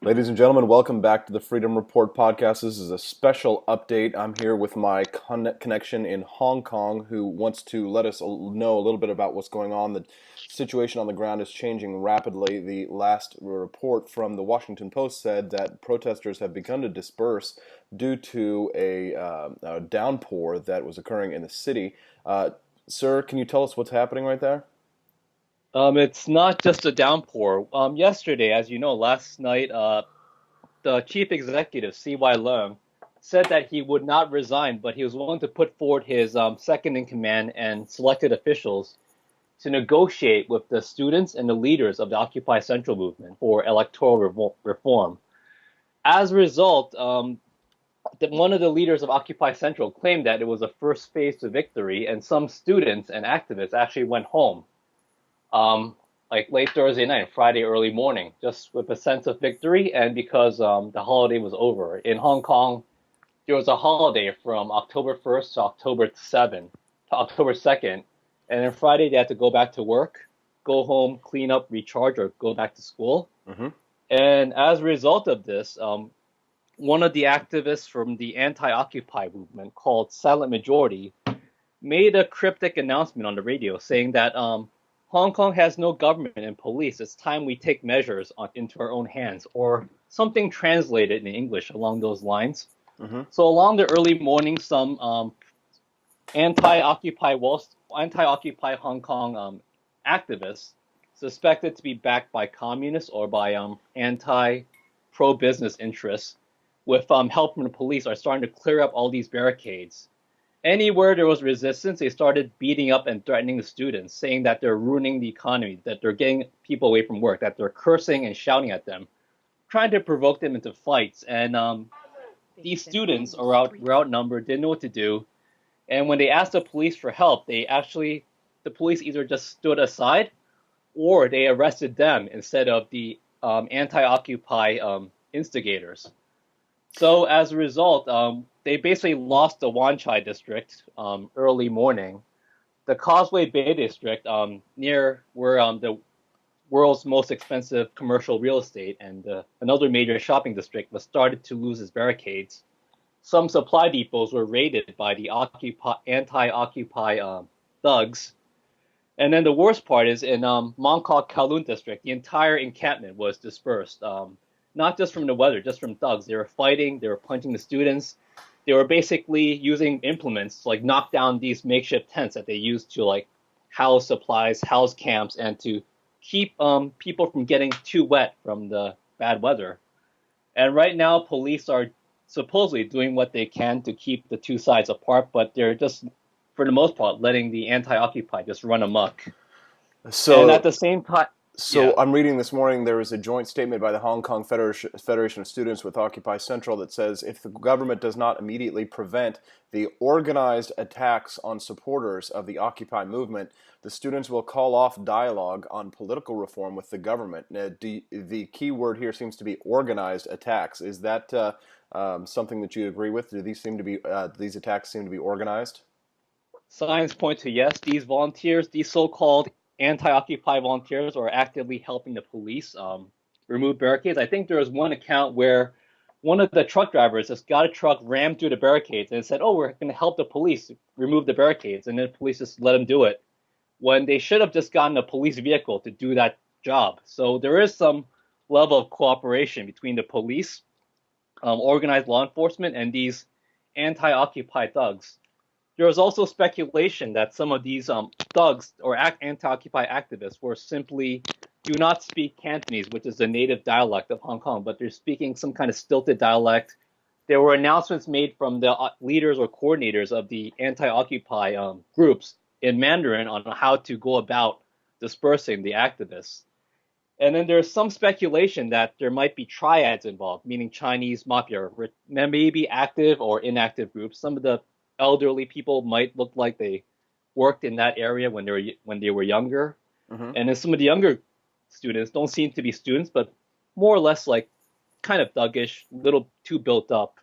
Ladies and gentlemen, welcome back to the Freedom Report podcast. This is a special update. I'm here with my connection in Hong Kong who wants to let us know a little bit about what's going on. The situation on the ground is changing rapidly. The last report from the Washington Post said that protesters have begun to disperse due to a downpour that was occurring in the city. Sir, can you tell us what's happening right there? It's not just a downpour. Yesterday, as you know, last night, the chief executive, C.Y. Leung, said that he would not resign, but he was willing to put forward his second in command and selected officials to negotiate with the students and the leaders of the Occupy Central movement for electoral reform. As a result, one of the leaders of Occupy Central claimed that it was a first phase to victory, and some students and activists actually went home like late Thursday night, Friday early morning, just with a sense of victory and because the holiday was over. In Hong Kong, there was a holiday from October 1st to October 7th to October 2nd, and then Friday they had to go back to work, go home, clean up, recharge, or go back to school. Mm-hmm. And as a result of this, one of the activists from the anti-Occupy movement called Silent Majority made a cryptic announcement on the radio saying that Hong Kong has no government and police. It's time we take measures into our own hands, or something translated in English along those lines. Mm-hmm. So along the early morning, some anti-Occupy anti-Occupy Hong Kong activists suspected to be backed by communists or by anti-pro-business interests, with help from the police, are starting to clear up all these barricades. Anywhere there was resistance, they started beating up and threatening the students, saying that they're ruining the economy, that they're getting people away from work, that they're cursing and shouting at them, trying to provoke them into fights. And these students were outnumbered, didn't know what to do. And when they asked the police for help, the police either just stood aside or they arrested them instead of the anti-Occupy instigators. So as a result, they basically lost the Wan Chai district early morning. The Causeway Bay district, near where the world's most expensive commercial real estate and another major shopping district, was started to lose its barricades. Some supply depots were raided by the anti-Occupy thugs. And then the worst part is in Mong Kok Kowloon district, the entire encampment was dispersed. Not just from the weather, just from thugs. They were fighting, they were punching the students. They were basically using implements to like knock down these makeshift tents that they used to like house supplies, house camps, and to keep people from getting too wet from the bad weather. And right now, police are supposedly doing what they can to keep the two sides apart, but they're just, for the most part, letting the anti-Occupy just run amok. And at So the same time, So yeah. I'm reading this morning there was a joint statement by the Hong Kong Federation of Students with Occupy Central that says if the government does not immediately prevent the organized attacks on supporters of the Occupy movement, the students will call off dialogue on political reform with the government. The key word here seems to be organized attacks. Is that something that you agree with? Do these attacks seem to be organized? Signs point to yes. These volunteers, these so-called anti-Occupy volunteers, are actively helping the police remove barricades. I think there was one account where one of the truck drivers just got a truck, rammed through the barricades, and said, "Oh, we're going to help the police remove the barricades," and then the police just let him do it when they should have just gotten a police vehicle to do that job. So there is some level of cooperation between the police, organized law enforcement, and these anti-Occupy thugs. There was also speculation that some of these thugs or anti-Occupy activists were simply do not speak Cantonese, which is the native dialect of Hong Kong, but they're speaking some kind of stilted dialect. There were announcements made from the leaders or coordinators of the anti-Occupy groups in Mandarin on how to go about dispersing the activists. And then there's some speculation that there might be triads involved, meaning Chinese mafia, maybe active or inactive groups. Some of the elderly people might look like they worked in that area when they were younger, Mm-hmm. and then some of the younger students don't seem to be students, but more or less like kind of thuggish, little too built up.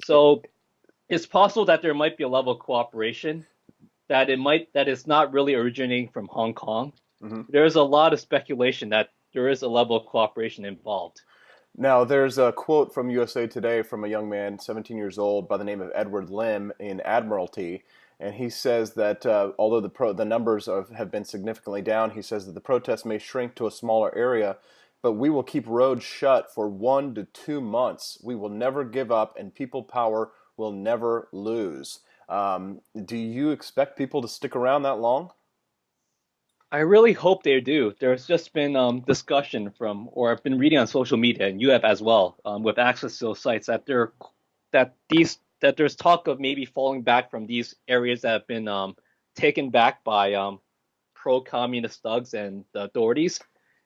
So it's possible that there might be a level of cooperation that is not really originating from Hong Kong. Mm-hmm. There's a lot of speculation that there is a level of cooperation involved. Now, there's a quote from USA Today from a young man, 17 years old, by the name of Edward Lim in Admiralty, and he says that although the numbers have been significantly down, he says that the protests may shrink to a smaller area, but we will keep roads shut for 1 to 2 months. We will never give up, and people power will never lose. Do you expect people to stick around that long? I really hope they do. There's just been discussion from, or I've been reading on social media, and you have as well, with access to those sites, that there's talk of maybe falling back from these areas that have been taken back by pro-communist thugs and the authorities,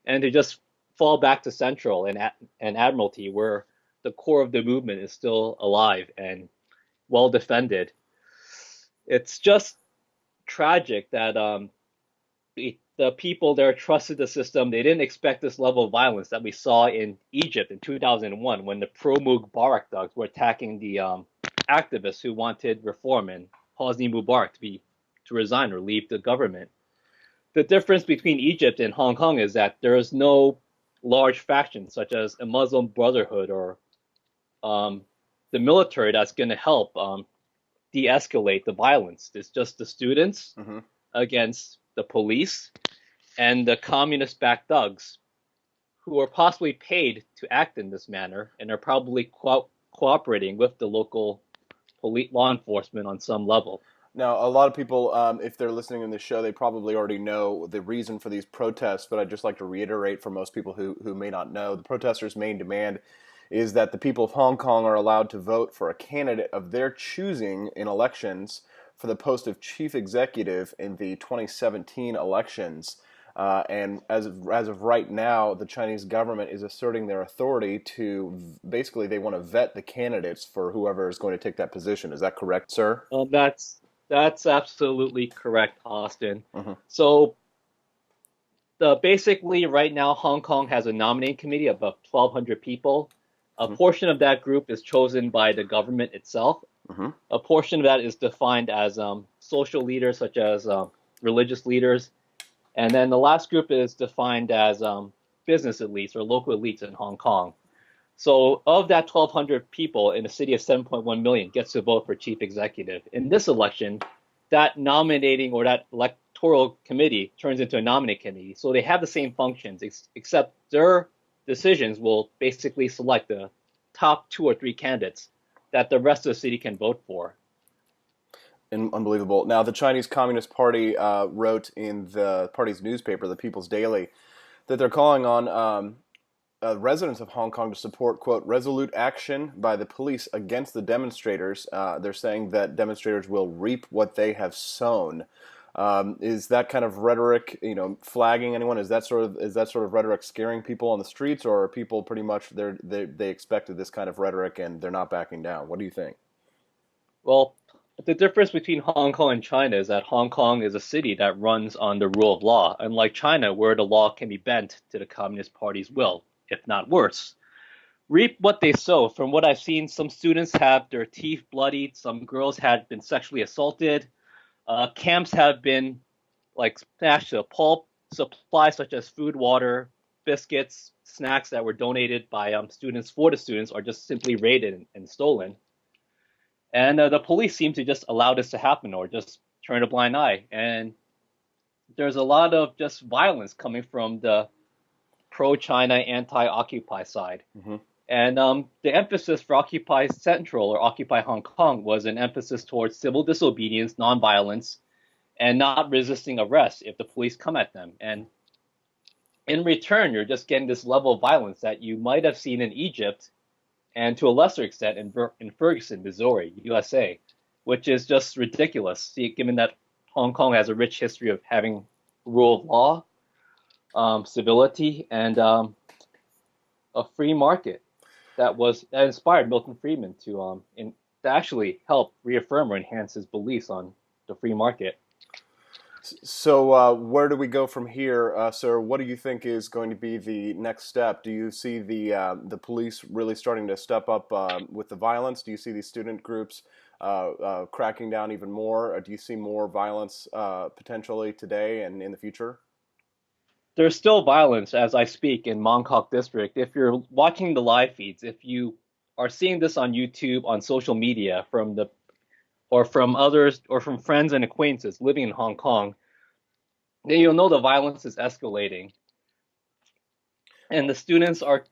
and to just fall back to Central and Admiralty, where the core of the movement is still alive and well defended. It's just tragic that the people there trusted the system. They didn't expect this level of violence that we saw in Egypt in 2001 when the pro-Mubarak thugs were attacking the activists who wanted reform and Hosni Mubarak to resign or leave the government. The difference between Egypt and Hong Kong is that there is no large faction such as a Muslim Brotherhood or the military that's going to help de-escalate the violence. It's just the students Mm-hmm. against the police and the communist-backed thugs who are possibly paid to act in this manner and are probably cooperating with the local police law enforcement on some level. Now, a lot of people, if they're listening in this show, they probably already know the reason for these protests, but I'd just like to reiterate for most people who may not know. The protesters' main demand is that the people of Hong Kong are allowed to vote for a candidate of their choosing in elections for the post of chief executive in the 2017 elections. And as of right now, the Chinese government is asserting their authority to basically they want to vet the candidates for whoever is going to take that position. Is that correct, sir? That's absolutely correct, Austin. Mm-hmm. So basically right now Hong Kong has a nominating committee of about 1,200 people. A Mm-hmm. portion of that group is chosen by the government itself. Mm-hmm. A portion of that is defined as social leaders, such as religious leaders. And then the last group is defined as business elites or local elites in Hong Kong. So of that 1,200 people in a city of 7.1 million gets to vote for chief executive. In this election, that nominating or that electoral committee turns into a nominating committee. So they have the same functions, except their decisions will basically select the top 2 or 3 candidates that the rest of the city can vote for. Unbelievable. Now, the Chinese Communist Party wrote in the party's newspaper, the People's Daily, that they're calling on residents of Hong Kong to support, quote, resolute action by the police against the demonstrators. They're saying that demonstrators will reap what they have sown. Is that kind of rhetoric, flagging anyone? Is that sort of rhetoric scaring people on the streets, or are people pretty much they expected this kind of rhetoric and they're not backing down? What do you think? Well, the difference between Hong Kong and China is that Hong Kong is a city that runs on the rule of law, unlike China, where the law can be bent to the Communist Party's will, if not worse. Reap what they sow. From what I've seen, some students have their teeth bloodied, some girls had been sexually assaulted, camps have been like smashed to pulp, supplies such as food, water, biscuits, snacks that were donated by students for the students are just simply raided and stolen. And the police seem to just allow this to happen or just turn a blind eye. And there's a lot of just violence coming from the pro-China, anti-Occupy side. Mm-hmm. And the emphasis for Occupy Central or Occupy Hong Kong was an emphasis towards civil disobedience, nonviolence, and not resisting arrest if the police come at them. And in return, you're just getting this level of violence that you might have seen in Egypt and to a lesser extent in Ferguson, Missouri, USA, which is just ridiculous, given that Hong Kong has a rich history of having rule of law, civility, and a free market that inspired Milton Friedman to actually help reaffirm or enhance his beliefs on the free market. So where do we go from here, sir? What do you think is going to be the next step? Do you see the police really starting to step up with the violence? Do you see these student groups cracking down even more? Do you see more violence potentially today and in the future? There's still violence as I speak in Mongkok district. If you're watching the live feeds, if you are seeing this on YouTube, on social media, or from others, or from friends and acquaintances living in Hong Kong, then you'll know the violence is escalating, and the students are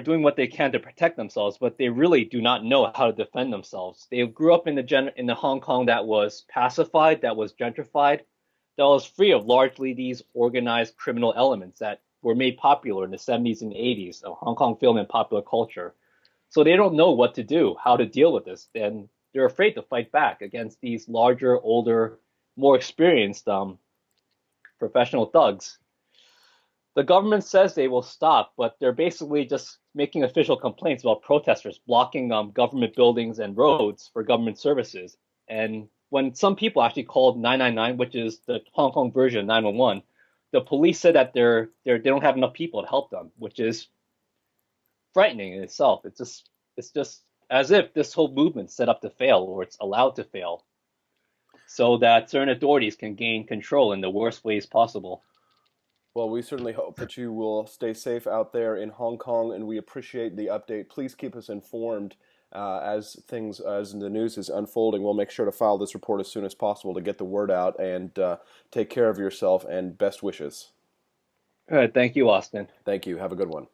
doing what they can to protect themselves, but they really do not know how to defend themselves. They grew up in the Hong Kong that was pacified, that was gentrified, that was free of largely these organized criminal elements that were made popular in the 70s and 80s of Hong Kong film and popular culture. So they don't know what to do, how to deal with this, and they're afraid to fight back against these larger, older, more experienced professional thugs. The government says they will stop, but they're basically just making official complaints about protesters blocking government buildings and roads for government services. And when some people actually called 999, which is the Hong Kong version of 911, the police said that they don't have enough people to help them, which is frightening in itself. It's just as if this whole movement's set up to fail, or it's allowed to fail, so that certain authorities can gain control in the worst ways possible. Well, we certainly hope that you will stay safe out there in Hong Kong, and we appreciate the update. Please keep us informed as the news is unfolding. We'll make sure to file this report as soon as possible to get the word out, and take care of yourself, and best wishes. All right, thank you, Austin. Thank you. Have a good one.